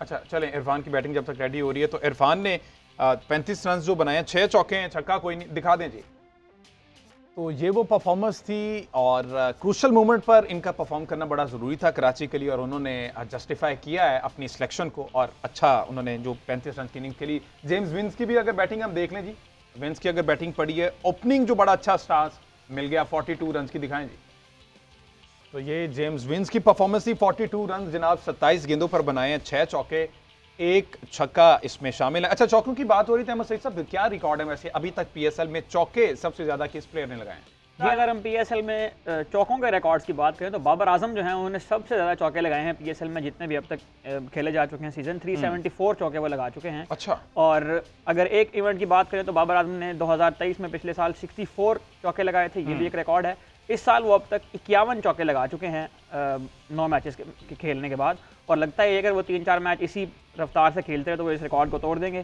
अच्छा चलें, इरफान की बैटिंग जब तक रेडी हो रही है, तो इरफान ने 35 रन जो बनाए हैं, 6 चौके हैं, छक्का कोई नहीं, दिखा दें जी। तो ये वो परफॉर्मेंस थी और क्रूशल मोमेंट पर इनका परफॉर्म करना बड़ा ज़रूरी था कराची के लिए, और उन्होंने जस्टिफाई किया है अपनी सिलेक्शन को, और अच्छा उन्होंने जो 35 रन की इनिंग खेली। जेम्स विंस की भी अगर बैटिंग हम देख लें जी, विंस की अगर बैटिंग पड़ी है, ओपनिंग जो बड़ा अच्छा स्टार्स मिल गया, 42 रन की दिखाएं जी। तो ये जेम्स विंस की परफॉर्मेंस थी, 42 रन जनाब, 27 गेंदों पर बनाए हैं, 6 चौके, 1 छक्का इसमें शामिल है। अच्छा, चौकों की बात हो रही थी अहमद सईद साहब, क्या रिकॉर्ड है वैसे अभी तक पीएसएल में चौके सबसे ज्यादा किस प्लेयर ने लगाए हैं? जी, अगर हम पीएसएल में चौकों के रिकॉर्ड्स की बात करें तो बाबर आजम जो हैं उन्होंने सबसे ज़्यादा चौके लगाए हैं पीएसएल में, जितने भी अब तक खेले जा चुके हैं सीजन। 374 चौके वो लगा चुके हैं। अच्छा। और अगर एक इवेंट की बात करें तो बाबर आजम ने 2023 में पिछले साल 64 चौके लगाए थे, ये भी एक रिकॉर्ड है। इस साल वो अब तक 51 चौके लगा चुके हैं 9 मैचेस के खेलने के बाद, और लगता है अगर वो 3-4 मैच इसी रफ्तार से खेलते हैं तो वो इस रिकॉर्ड को तोड़ देंगे।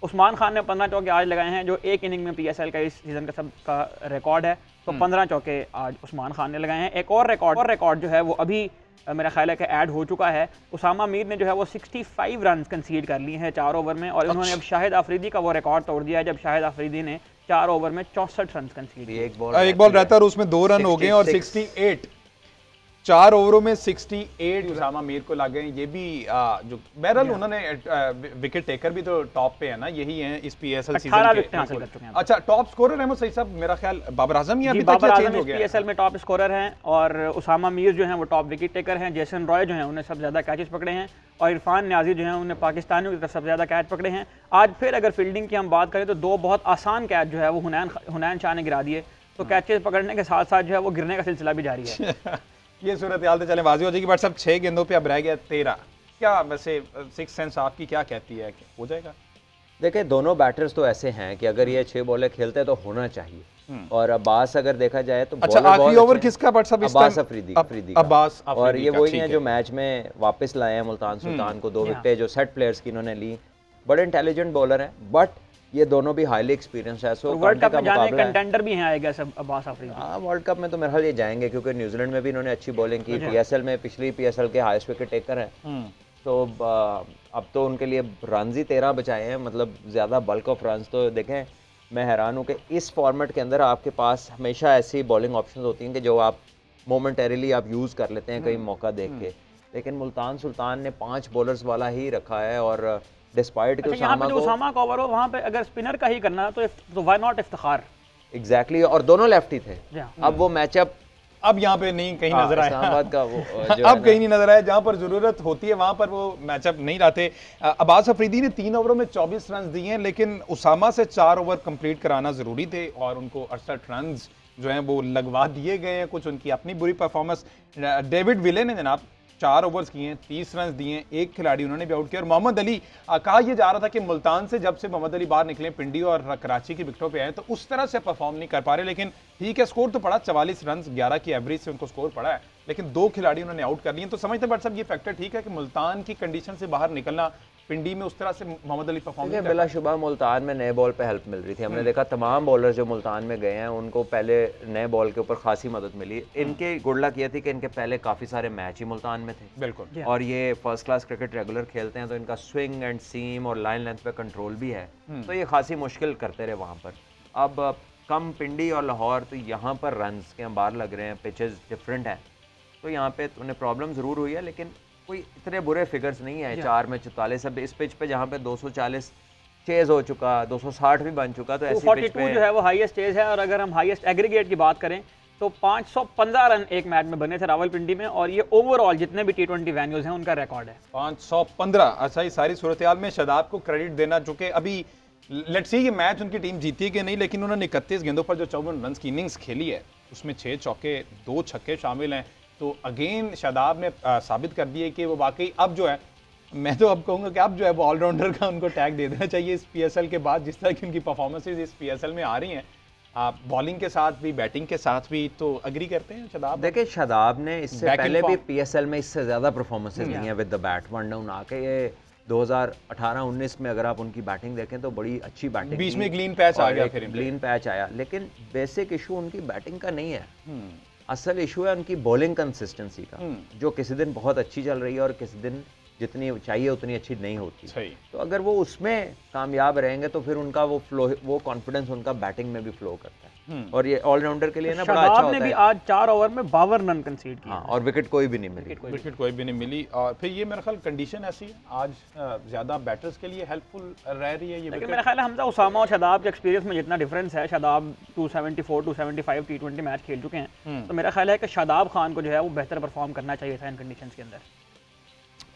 उस्मान खान ने 15 चौके आज लगाए हैं, जो एक इनिंग में पीएसएल का इस सीजन का सब का रिकॉर्ड है। तो 15 चौके आज उस्मान खान ने लगाए हैं। एक और रिकॉर्ड जो है वो अभी मेरा ख्याल है कि ऐड हो चुका है। उसामा मीर ने जो है वो 65 रन कंसीड कर लिए हैं 4 ओवर में, और इन्होंने अब शाहिद आफरीदी का वो रिकॉर्ड तोड़ दिया है, जब शाहिद आफरीदी ने 4 ओवर में 64 रन कंसीड किए। एक बॉल रहता है और उसमें 2 रन हो गए, और 68 4 ओवरों में 68 उसामा मीर को लग गए। ये भी जो बहरहाल उन्होंने विकेट टेकर भी तो टॉप पे है ना, यही है इस पीएसएल सीजन के। 18 विकेट हासिल कर चुके हैं। अच्छा, टॉप स्कोरर अहमद सईद साहब, मेरा ख्याल बाबर आजम ही अभी तक चेंज हो गया, पीएसएल में टॉप स्कोरर हैं, और उसामा मीर जो हैं वो टॉप विकेट टेकर हैं। जेसन रॉय जो हैं उन्हें सबसे ज़्यादा कैचेस पकड़े हैं, और इरफान न्याजी जो हैं उन्हें पाकिस्तानियों की तरफ सबसे ज़्यादा कैच पकड़े हैं। आज फिर अगर फील्डिंग की हम बात करें तो 2 बहुत आसान कैच जो है वो हुनैन शाह ने गिरा दिए। तो कैचेस पकड़ने के साथ साथ जो है वो गिरने का सिलसिला भी जारी है। ये सूरत हाल तो चले वाजी हो जाएगी, बट सब 6 गेंदों पे अब रह गया 13। क्या वैसे सिक्स सेंस आपकी क्या कहती है कि हो जाएगा? देखिए दोनों बैटर्स तो ऐसे हैं कि अगर ये 6 बॉलें खेलते हैं तो होना चाहिए, और अब्बास अगर देखा जाए तो अच्छा, आखिरी ओवर किसका बट सब इस अब्बास टाइम अफरीदी अब्बास का। और ये वही हैं जो मैच में वापस लाए हैं मुल्तान सुल्तान को, 2 विकेटें जो सेट प्लेयर्स की इन्होंने ली। बड़े इंटेलिजेंट बॉलर हैं, बट ये दोनों भी हाईली एक्सपीरियंस है। सो वर्ल्ड कप में जाने कंटेंडर भी हैं आएगा सब अब्बास अफरीदी। हाँ, वर्ल्ड कप में तो मेरे ख्याल ये जाएंगे, क्योंकि न्यूजीलैंड में भी इन्होंने अच्छी बॉलिंग की, पीएसएल में पिछली पीएसएल के हाईएस्ट विकेट टेकर हैं। तो अब तो उनके लिए रन ही 13 बचाए हैं, मतलब ज़्यादा बल्क ऑफ रन। तो देखें, मैं हैरान हूँ कि इस फॉर्मेट के अंदर आपके पास हमेशा ऐसी बॉलिंग ऑप्शंस होती हैं कि जो आप मोमेंटरीली आप यूज़ कर लेते हैं कहीं मौका देख के। लेकिन मुल्तान सुल्तान ने 5 बॉलर्स वाला ही रखा है, और डिस्पाइट के उसामा का ओवर हो, वहाँ पे अगर स्पिनर का ही करना तो व्हाई नॉट इफ्तिखार। एग्जैक्टली, और दोनों लेफ्टी थे। अब वो मैचअप अब यहाँ पे नहीं कहीं नजर आया, इस्लामाबाद का वो अब कहीं नहीं नजर आया। जहाँ पर जरूरत होती है वहां पर वो मैचअप नहीं लाते। अब्बास अफरीदी ने 3 ओवरों में 24 रन दिए हैं, लेकिन उसामा से 4 ओवर कंप्लीट कराना जरूरी थे और उनको 68 रन जो हैं वो लगवा दिए गए हैं। कुछ उनकी अपनी बुरी परफॉर्मेंस। डेविड विले ने जनाब 4 ओवर्स किए हैं, 30 रन दिए हैं, एक खिलाड़ी उन्होंने भी आउट किया। और मोहम्मद अली, कहा यह जा रहा था कि मुल्तान से जब से मोहम्मद अली बाहर निकले, पिंडी और कराची की विकेटों पे आए, तो उस तरह से परफॉर्म नहीं कर पा रहे। लेकिन ठीक है, स्कोर तो पड़ा 44 रन, 11 की एवरेज से उनको स्कोर पड़ा है, लेकिन 2 खिलाड़ी उन्होंने आउट कर लिए। तो समझते बट साहब ये फैक्टर ठीक है कि मुल्तान की कंडीशन से बाहर निकलना, पिंडी में उस तरह से मोहम्मद अली परफॉर्म नहीं कर बिला शुबा मुल्तान में नए बॉल पे हेल्प मिल रही थी। हमने देखा तमाम बॉलर जो मुल्तान में गए हैं उनको पहले नए बॉल के ऊपर खासी मदद मिली। इनके गुड लक ये थी कि इनके पहले काफ़ी सारे मैच ही मुल्तान में थे। बिल्कुल। और ये फर्स्ट क्लास क्रिकेट रेगुलर खेलते हैं, तो इनका स्विंग एंड सीम और लाइन लेंथ पे कंट्रोल भी है, तो ये खासी मुश्किल करते रहे वहाँ पर। अब कम पिंडी और लाहौर, तो यहाँ पर रन्स के अंबार लग रहे हैं, पिचेस डिफरेंट हैं, तो यहाँ पे उन्हें प्रॉब्लम ज़रूर हुई है, लेकिन कोई इतने बुरे फिगर्स नहीं है। 4 में 44। अब इस पिच पे जहाँ पे 240 चेज हो चुका, 260 भी बन चुका, तो ऐसी पिच पे जो है वो हाईएस्ट चेज है। और अगर हम हाईएस्ट एग्रीगेट की बात करें तो 515 रन एक मैच में बने थे रावलपिंडी में, और ये ओवरऑल जितने भी T20 वेन्यूज हैं उनका रिकॉर्ड है 515। अच्छा, ये सारी सूरत में शादाब को क्रेडिट देना, चूंकि अभी लेट्स सी ये मैच उनकी टीम जीती कि नहीं, लेकिन उन्होंने 31 गेंदों पर जो 54 रन की इनिंग्स खेली है, उसमें 6 चौके 2 छक्के शामिल हैं। तो अगेन शादाब ने साबित कर दिया कि वो वाकई अब जो है, मैं तो अब कहूँगा कि अब जो है वो ऑलराउंडर का उनको टैग दे देना चाहिए इस पीएसएल के बाद, जिस तरह की उनकी परफॉर्मेंसेज इस पीएसएल में आ रही हैं, बॉलिंग के साथ भी बैटिंग के साथ भी। तो अग्री करते हैं शादाब? देखिए, शादाब ने इससे पहले भी पीएसएल में इससे ज़्यादा परफॉर्मेंसेज दी हैं with the bat. One down आके ये 2018-19 में अगर आप उनकी बैटिंग देखें तो बड़ी अच्छी बैटिंग, बीच में ग्रीन पैच आ गया, फिर ग्रीन पैच आया, लेकिन बेसिक इशू उनकी बैटिंग का नहीं है। असल इशू है उनकी बॉलिंग कंसिस्टेंसी का, जो किसी दिन बहुत अच्छी चल रही है और किसी दिन जितनी चाहिए उतनी अच्छी नहीं होती। तो अगर वो उसमें कामयाब रहेंगे तो फिर उनका वो फ्लो, वो कॉन्फिडेंस उनका बैटिंग में भी फ्लो करता है। और ये ऑलराउंडर के लिए ना बड़ा अच्छा होता है। भी आज 4 ओवर में 52 रन कंसीड किया। हाँ, और विकेट कोई भी नहीं मिली, विकेट कोई भी नहीं मिली। और फिर ये मेरा ख्याल कंडीशन ऐसी है आज ज्यादा बैटर्स के लिए हेल्पफुल रह रही है ये। लेकिन मेरा ख्याल है हमजा उसामा और शादाब के एक्सपीरियंस में जितना डिफरेंस है, शादाब 274 275 T20 मैच खेल चुके हैं, तो मेरा ख्याल है कि शादाब खान को जो है वो बेहतर परफॉर्म करना चाहिए था इन कंडीशंस के अंदर।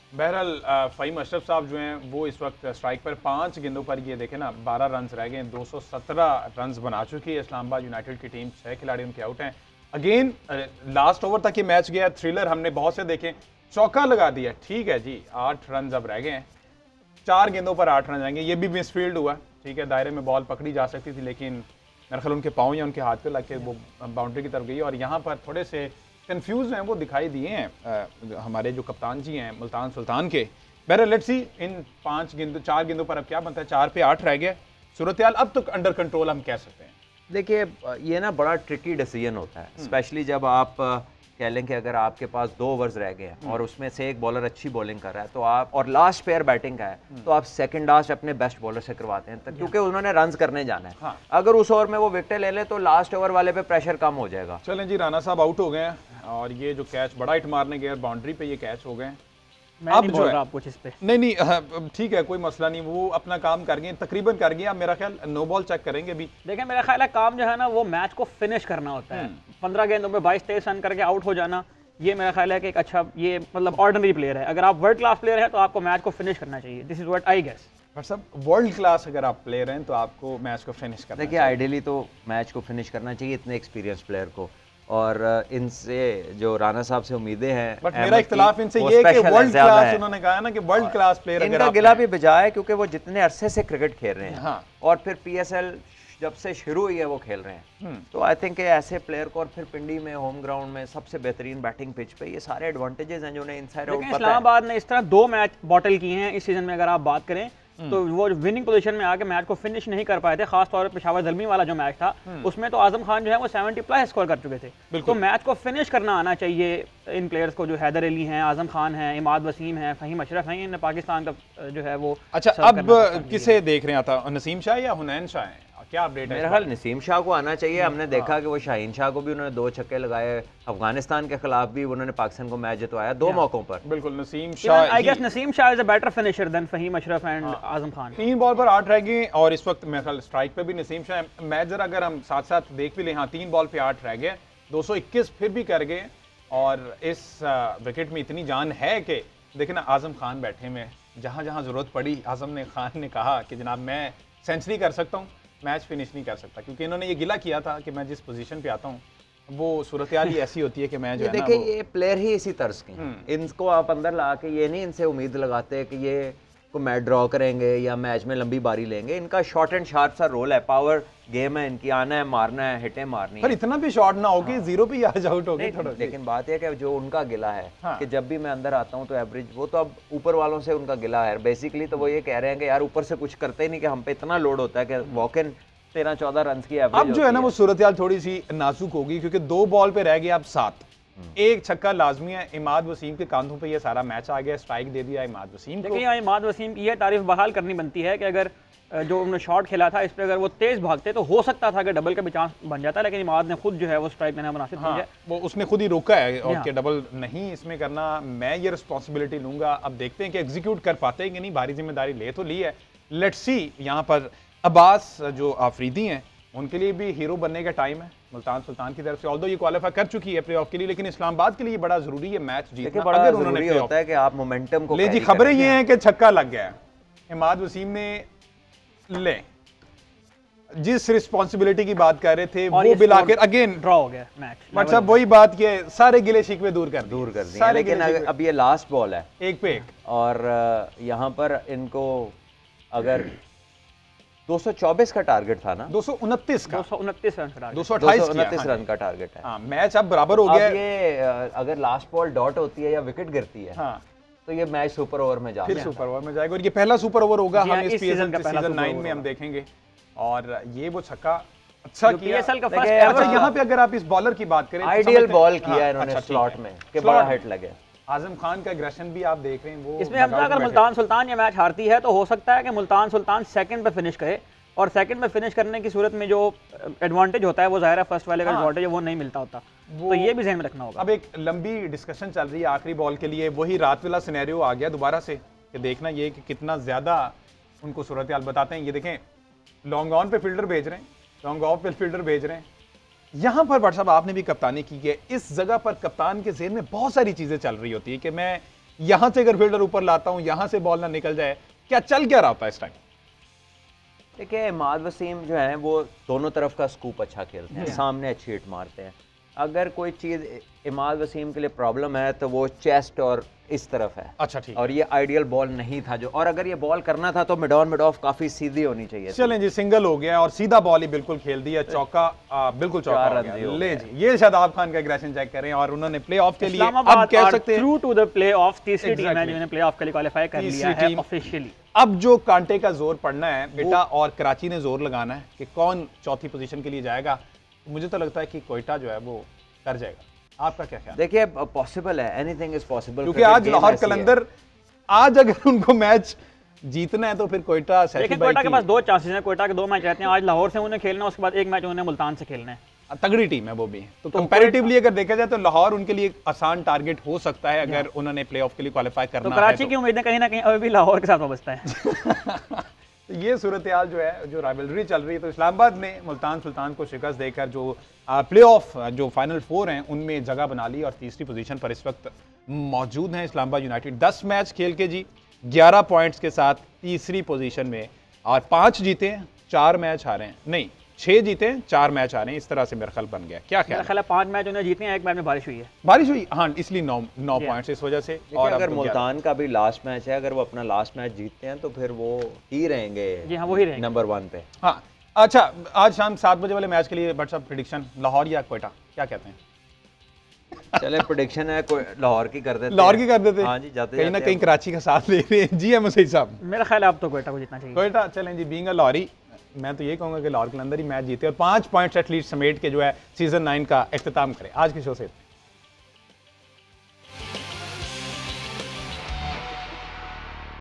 बहरहाल फ़हीम अशरफ साहब जो हैं वो इस वक्त स्ट्राइक पर 5 गेंदों पर, ये देखें ना 12 रन रह गए, 217 रन बना चुकी है इस्लामाबाद यूनाइटेड की टीम। 6 खिलाड़ी उनके आउट हैं। अगेन लास्ट ओवर तक ये मैच गया, थ्रिलर हमने बहुत से देखे। चौका लगा दिया, ठीक है जी, 8 रन अब रह गए हैं, 4 गेंदों पर 8 रन जाएंगे। ये भी मिसफील्ड हुआ, ठीक है, दायरे में बॉल पकड़ी जा सकती थी, लेकिन मेरे ख्याल उनके पाँव या उनके हाथ पे लग के वो बाउंड्री की तरफ गई। और यहाँ पर थोड़े से कंफ्यूज हैं वो दिखाई दिए हैं हमारे जो कप्तान जी हैं मुल्तान सुल्तान के। बहरहाल लेट्स सी इन 4 गेंदों पर अब क्या बनता है। 4 पे 8 रह गया, सूरत हाल अब तो अंडर कंट्रोल हम कह सकते हैं। देखिए, ये ना बड़ा ट्रिकी डिसीजन होता है, स्पेशली जब आप कह लें कि अगर आपके पास 2 ओवर्स रह गए हैं और उसमें से एक बॉलर अच्छी बॉलिंग कर रहा है, तो आप, और लास्ट पेयर बैटिंग का है, तो आप सेकंड लास्ट अपने बेस्ट बॉलर से करवाते हैं, क्योंकि उन्होंने रन्स करने जाना है। हाँ। अगर उस ओवर में वो विकेट ले ले तो लास्ट ओवर वाले पे प्रेशर कम हो जाएगा। चलें जी, राना साहब आउट हो गए हैं, और ये जो कैच बड़ा हिट मारने गए बाउंड्री पे, ये कैच हो गए। अब जो है आप कुछ इस पे नहीं, ठीक है, कोई मसला नहीं, वो अपना काम कर गए, तकरीबन कर गए। अब मेरा ख्याल नो बॉल चेक करेंगे भी। देखिए, मेरा ख्याल है काम जो है ना वो मैच को फिनिश करना होता है। 15 गेंदों में 22-23 रन करके आउट हो जाना, ये मेरा ख्याल है कि एक अच्छा, ये मतलब ऑर्डिनरी प्लेयर है। अगर आप वर्ल्ड क्लास प्लेयर है तो आपको मैच को फिनिश करना चाहिए। This is what I guess. पर सब वर्ल्ड क्लास अगर आप प्लेयर हैं तो आपको मैच को फिनिश करना चाहिए। देखिए, आइडियली तो मैच को फिनिश करना चाहिए इतने एक्सपीरियंस प्लेयर को, और इनसे जो राना साहब से उम्मीदें हैं, बट मेरा इख्तिलाफ इनसे ये है कि वर्ल्ड क्लास, उन्होंने कहा ना कि वर्ल्ड क्लास प्लेयर, इनका गिला भी बजा है क्योंकि वो जितने अरसे से क्रिकेट खेल रहे हैं। हाँ। और फिर पीएसएल जब से शुरू हुई है वो खेल रहे हैं। तो आई थिंक ऐसे प्लेयर को, और फिर पिंडी में होम ग्राउंड में सबसे बेहतरीन बैटिंग पिच पे, ये सारे एडवांटेजेस हैं जो उन्हें इनसाइड आउट पता है। इस्लामाबाद ने इस तरह 2 मैच बॉटल किए हैं इस सीजन में, अगर आप बात करें तो वो विनिंग पोजीशन में आके मैच को फिनिश नहीं कर पाए थे। खास तौर पर पेशावर ज़ल्मी वाला जो मैच था उसमें तो आजम खान जो है वो 70+ स्कोर कर चुके थे। तो मैच को फिनिश करना आना चाहिए इन प्लेयर्स को, जो हैदर अली हैं, आजम खान हैं, इमाद वसीम हैं, फ़हीम अशरफ हैं, इन पाकिस्तान का जो है वो। अच्छा, अब किसे देख रहे हैं, था नसीम शाह या हुनैन शाह हैं? क्या अपडेट है? मेरा ख्याल नसीम शाह को आना चाहिए। हमने देखा कि वो शाहीन शाह को भी उन्होंने 2 छक्के लगाए, अफगानिस्तान के खिलाफ भी उन्होंने पाकिस्तान को मैच जितवाया 2 मौकों पर। बिल्कुल, Naseem Shah, I guess Naseem Shah is a better finisher than Faheem Ashraf and Azam Khan. 3 ball पर 8 रह गए और इस वक्त मेरे ख्याल स्ट्राइक पे भी नसीम शाह। मैच जरा अगर हम साथ साथ देख भी लें, हाँ 3 बॉल पे 8 रह गए, 221 फिर भी कर गए। और इस विकेट में इतनी जान है कि देखें ना, आजम खान बैठे में, जहाँ जहाँ ज़रूरत पड़ी आजम खान ने कहा कि जनाब मैं सेंचुरी कर सकता हूँ, मैच फिनिश नहीं कर सकता, क्योंकि इन्होंने ये गिला किया था कि मैं जिस पोजीशन पे आता हूँ वो सूरत हाल ही ऐसी होती है कि मैं जो है ना, देखिए ये प्लेयर ही इसी तर्ज के हैं। इनको आप अंदर ला के ये नहीं इनसे उम्मीद लगाते कि ये को मैच ड्रॉ करेंगे या मैच में लंबी बारी लेंगे। इनका शॉर्ट एंड शार्प सा रोल है, पावर गेम है इनकी, आना है, मारना है, हिटें मारनी पर इतना भी शॉर्ट ना हो कि 0 पे आज आउट हो गए थोड़ा। लेकिन बात यह कि जो उनका गिला है कि जब भी मैं अंदर आता हूं तो एवरेज, वो तो अब ऊपर वालों से उनका गिला है बेसिकली। तो वो ये कह रहे हैं कि यार ऊपर से कुछ करते ही नहीं, कि हम पे इतना लोड होता है कि वॉक इन 13-14 रन की एवरेज। अब जो है ना वो सूरत हाल थोड़ी सी नाजुक होगी, क्योंकि 2 बॉल पे रह गए अब 7, एक छक्का लाजमी है। इमाद वसीम के कांधों पे ये सारा मैच आ गया, स्ट्राइक दे दिया इमाद वसीम को। देखिए इमाद वसीम की यह तारीफ बहाल करनी बनती है कि अगर जो उन्होंने शॉट खेला था इस पे अगर वो तेज भागते तो हो सकता था कि डबल का भी चांस बन जाता, लेकिन इमाद ने खुद जो है वो स्ट्राइक देना मुनासिब समझा। वो उसने खुद ही रोका है और कि डबल नहीं इसमें करना, मैं ये रिस्पॉन्सिबिलिटी लूंगा। अब देखते हैं कि एग्जीक्यूट कर पाते हैं कि नहीं, भारी जिम्मेदारी ले तो ली है। Let's see. यहाँ पर अब्बास जो आफरीदी हैं उनके लिए भी हीरो बनने का टाइम है मुल्तान सुल्तान की तरफ से। ऑल्दो ये क्वालिफाई कर चुकी है प्लेऑफ के लिए, लेकिन इस्लामाबाद के लिए बड़ा जरूरी है मैच जीतना। अगर उन्होंने होता है कि आप मोमेंटम को ले जी। खबरें ये हैं कि छक्का लग गया है, इमाद वसीम ने ले जिस रिस्पॉन्सिबिलिटी की बात कर रहे थे वो बिल आखिर अगेन ड्रॉ हो गया मैच। मतलब वही बात के सारे गिले शिकवे दूर कर दिए। लेकिन अब ये लास्ट बॉल है 1 पे 1, और यहाँ पर इनको अगर 224 का टारगेट था ना, 229 का, 229 रन का, 229 रन का टारगेट है। हाँ, मैच अब बराबर हो गया। अब ये अगर लास्ट बॉल डॉट होती है या विकेट गिरती है, हाँ, तो ये मैच सुपर ओवर में जाएगा, फिर सुपर ओवर में जाएगा। और ये पहला सुपर ओवर होगा हम इस सीजन 9 में हम देखेंगे। और ये वो छक्का अच्छा किया PSL का फर्स्ट एवर। यहाँ पे अगर आप इस बॉलर की बात करें, आइडियल बॉल किया इन्होंने स्लॉट में कि बड़ा हिट लगे। आजम खान का एग्रेशन भी आप देख रहे हैं वो। इसमें हमजा अगर मुल्तान सुल्तान ये मैच हारती है तो हो सकता है कि मुल्तान सुल्तान सेकंड पे फिनिश करे, और सेकंड में फिनिश करने की सूरत में जो एडवांटेज होता है वो जाहिर है फर्स्ट वाले का एडवांटेज है वो नहीं मिलता होता, तो ये भी ध्यान में रखना होगा। अब एक लंबी डिस्कशन चल रही है आखिरी बॉल के लिए, वही रात वाला सिनेरियो आ गया दोबारा से कि देखना ये कि कितना ज्यादा उनको सूरत हाल बताते हैं। ये देखें लॉन्ग ऑन पे फील्डर भेज रहे हैं, लॉन्ग ऑफ पे फील्डर भेज रहे हैं। यहाँ पर भट्ट साहब आपने भी कप्तानी की है, इस जगह पर कप्तान के ज़हन में बहुत सारी चीजें चल रही होती है कि मैं यहाँ से अगर फील्डर ऊपर लाता हूँ, यहाँ से बॉल ना निकल जाए, क्या चल क्या रहा होता है इस टाइम? देखिए इमाद वसीम जो है वो दोनों तरफ का स्कूप अच्छा खेलते हैं, सामने अच्छी हिट मारते हैं। अगर कोई चीज़ इमाद वसीम के लिए प्रॉब्लम है तो वो चेस्ट और इस तरफ है। अच्छा ठीक। और ये आइडियल बॉल नहीं था जो, और अगर ये बॉल करना था तो मिड ऑन मिड ऑफ काफी सीधी होनी चाहिए। चलें जी, सिंगल हो गया और सीधा बॉल ही बिल्कुल खेल दिया, चौका बिल्कुल चौका हो गया। ले जी, ये शादाब खान का एग्रेशन चेक करें। और उन्होंने प्लेऑफ के लिए अब कह सकते हैं थ्रू टू द प्लेऑफ, तीसरी टीम है जिन्होंने प्लेऑफ के लिए क्वालीफाई कर लिया है ऑफिशियली। अब जो कांटे का जोर पड़ना है बेटा, और कराची ने जोर लगाना है कि कौन चौथी पोजीशन के लिए जाएगा। मुझे तो लगता है कि कोयटा जो है वो कर जाएगा। आपका क्या ख्याल? देखिए पॉसिबल है, एनीथिंग इज पॉसिबल, क्योंकि आज लाहौर कलंदर, आज अगर उनको मैच जीतना है तो फिर कोयटा, देखिए कोयटा के पास 2 चांसेस हैं, कोयटा के 2 मैच रहते हैं। आज लाहौर से उन्हें खेलना है, उसके बाद 1 मैच उन्हें मुल्तान से खेलना है। तगड़ी टीम है वो भी, तो कंपैरेटिवली अगर देखा जाए तो लाहौर उनके लिए आसान टारगेट हो सकता है अगर उन्होंने प्लेऑफ के लिए क्वालिफाई करना है। तो कराची की उम्मीदें कहीं ना कहीं अभी भी लाहौर के साथ वाबस्ता है। तो ये सूरत हाल जो है, जो राइवलरी चल रही है, तो इस्लामाबाद ने मुल्तान सुल्तान को शिकस्त देकर जो प्लेऑफ जो फाइनल 4 हैं उनमें जगह बना ली और तीसरी पोजीशन पर इस वक्त मौजूद हैं इस्लामाबाद यूनाइटेड। 10 मैच खेल के जी 11 पॉइंट्स के साथ तीसरी पोजीशन में, और 5 जीते हैं 4 मैच हारे हैं, नहीं 6 जीते 4 मैच आ रहे हैं। इस तरह से मेरा ख्याल बन गया। क्या ख्याल है? 5 मैच उन्हें जीते हैं, 1 मैच में बारिश हुई है। बारिश हुई, हाँ, इसलिए 9 पॉइंट्स इस वजह से। और अगर मुल्तान का भी लास्ट मैच है, अगर वो अपना लास्ट मैच जीतते हैं तो फिर वो ही रहेंगे, जी हाँ, वो ही रहेंगे नंबर 1 पे। हाँ, अच्छा, आज शाम 7 बजे वाले मैच के लिए बट साहब प्रेडिक्शन, लाहौर या क्वेटा, क्या कहते हैं? चले प्रेडिक्शन है कोई लाहौर की कर देते हैं। लाहौर की कर देते हैं। हाँ जी, जाते कहीं ना कहीं कराची का साथ ले रहे हैं। जी अहमद सईद साहब, मेरा ख्याल है अब तो क्वेटा को जीतना चाहिए। क्वेटा, चलें जी, बीइंग अ लाहौरी मैं तो ये कहूँगा कि लाहौर के अंदर ही मैच जीते और 5 पॉइंट्स एटलीस्ट समेट के जो है सीजन 9 का इख्तिताम करें। आज के शो से